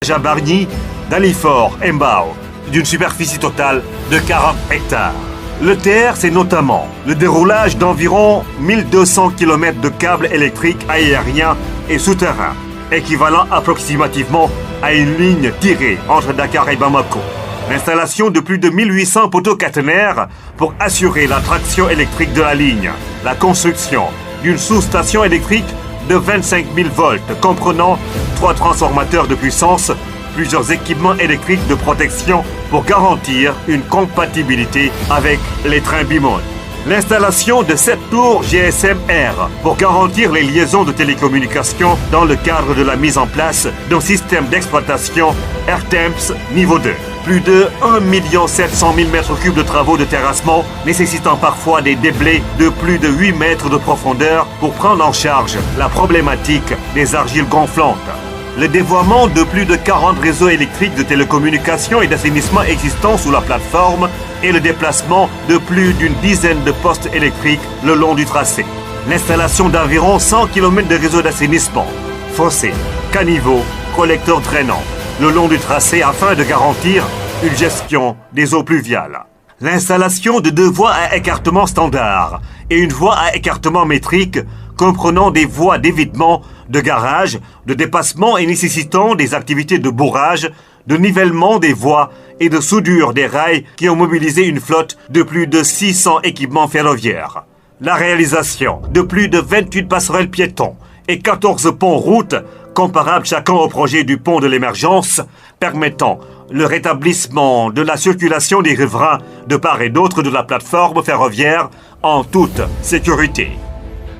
À Bargny, Dalifort, Mbao, d'une superficie totale de 40 hectares. Le TER, c'est notamment le déroulage d'environ 1200 km de câbles électriques aériens et souterrains, équivalent approximativement à une ligne tirée entre Dakar et Bamako. L'installation de plus de 1800 poteaux caténaires pour assurer la traction électrique de la ligne. La construction d'une sous-station électrique de 25 000 volts, comprenant 3 transformateurs de puissance, plusieurs équipements électriques de protection pour garantir une compatibilité avec les trains bimodes. L'installation de 7 tours GSM-R pour garantir les liaisons de télécommunications dans le cadre de la mise en place d'un système d'exploitation AirTemps niveau 2. Plus de 1 700 000 m3 de travaux de terrassement nécessitant parfois des déblais de plus de 8 mètres de profondeur pour prendre en charge la problématique des argiles gonflantes. Le dévoiement de plus de 40 réseaux électriques de télécommunications et d'assainissement existants sous la plateforme et le déplacement de plus d'une dizaine de postes électriques le long du tracé. L'installation d'environ 100 km de réseaux d'assainissement, fossés, caniveaux, collecteurs drainants, le long du tracé afin de garantir une gestion des eaux pluviales. L'installation de 2 voies à écartement standard et une voie à écartement métrique comprenant des voies d'évitement, de garage, de dépassement et nécessitant des activités de bourrage, de nivellement des voies et de soudure des rails qui ont mobilisé une flotte de plus de 600 équipements ferroviaires. La réalisation de plus de 28 passerelles piétons et 14 ponts-routes comparables chacun au projet du pont de l'émergence, permettant le rétablissement de la circulation des riverains de part et d'autre de la plateforme ferroviaire en toute sécurité.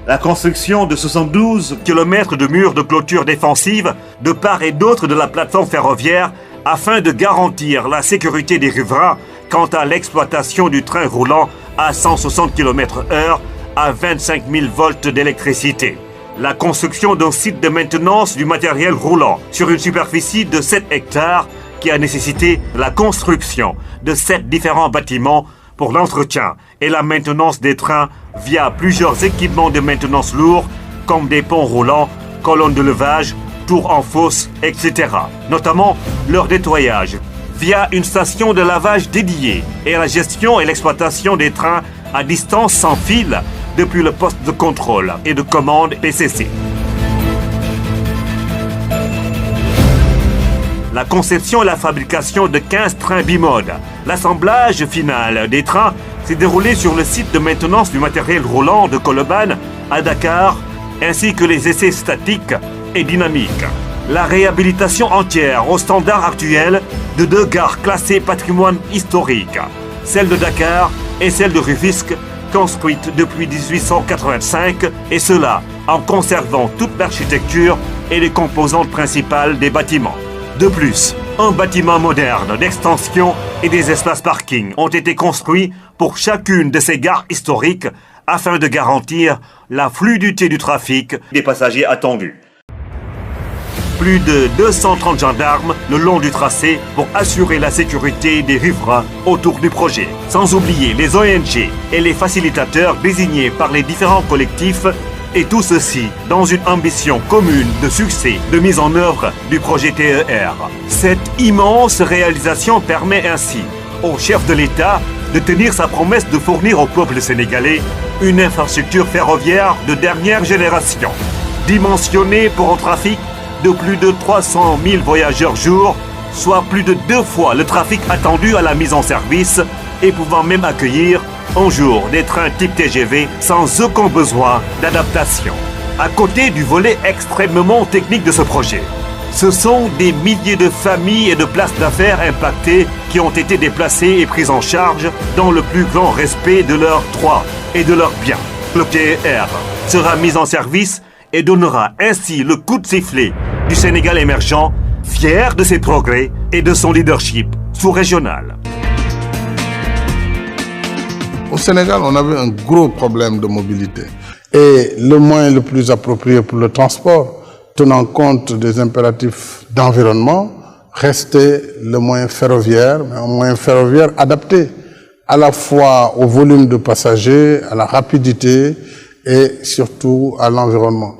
La construction de 72 km de murs de clôture défensive de part et d'autre de la plateforme ferroviaire afin de garantir la sécurité des riverains quant à l'exploitation du train roulant à 160 km/h à 25 000 volts d'électricité. La construction d'un site de maintenance du matériel roulant sur une superficie de 7 hectares qui a nécessité la construction de 7 différents bâtiments pour l'entretien et la maintenance des trains via plusieurs équipements de maintenance lourds comme des ponts roulants, colonnes de levage, tours en fosse, etc. Notamment leur nettoyage via une station de lavage dédiée et la gestion et l'exploitation des trains à distance sans fil depuis le poste de contrôle et de commande PCC. La conception et la fabrication de 15 trains bimodes. L'assemblage final des trains s'est déroulé sur le site de maintenance du matériel roulant de Colobane à Dakar, ainsi que les essais statiques et dynamiques. La réhabilitation entière au standard actuel de 2 gares classées patrimoine historique, celle de Dakar et celle de Rufisque, construite depuis 1885, et cela en conservant toute l'architecture et les composantes principales des bâtiments. De plus, un bâtiment moderne d'extension et des espaces parking ont été construits pour chacune de ces gares historiques afin de garantir la fluidité du trafic des passagers attendus. Plus de 230 gendarmes le long du tracé pour assurer la sécurité des riverains autour du projet. Sans oublier les ONG et les facilitateurs désignés par les différents collectifs, et tout ceci dans une ambition commune de succès de mise en œuvre du projet TER. Cette immense réalisation permet ainsi au chef de l'État de tenir sa promesse de fournir au peuple sénégalais une infrastructure ferroviaire de dernière génération, dimensionnée pour un trafic de plus de 300 000 voyageurs jour, soit plus de 2 fois le trafic attendu à la mise en service et pouvant même accueillir un jour des trains type TGV sans aucun besoin d'adaptation. À côté du volet extrêmement technique de ce projet, ce sont des milliers de familles et de places d'affaires impactées qui ont été déplacées et prises en charge dans le plus grand respect de leurs droits et de leurs biens. Le TER sera mis en service et donnera ainsi le coup de sifflet du Sénégal émergent, fier de ses progrès et de son leadership sous-régional. Au Sénégal, on avait un gros problème de mobilité. Et le moyen le plus approprié pour le transport, tenant compte des impératifs d'environnement, restait le moyen ferroviaire, mais un moyen ferroviaire adapté à la fois au volume de passagers, à la rapidité et surtout à l'environnement.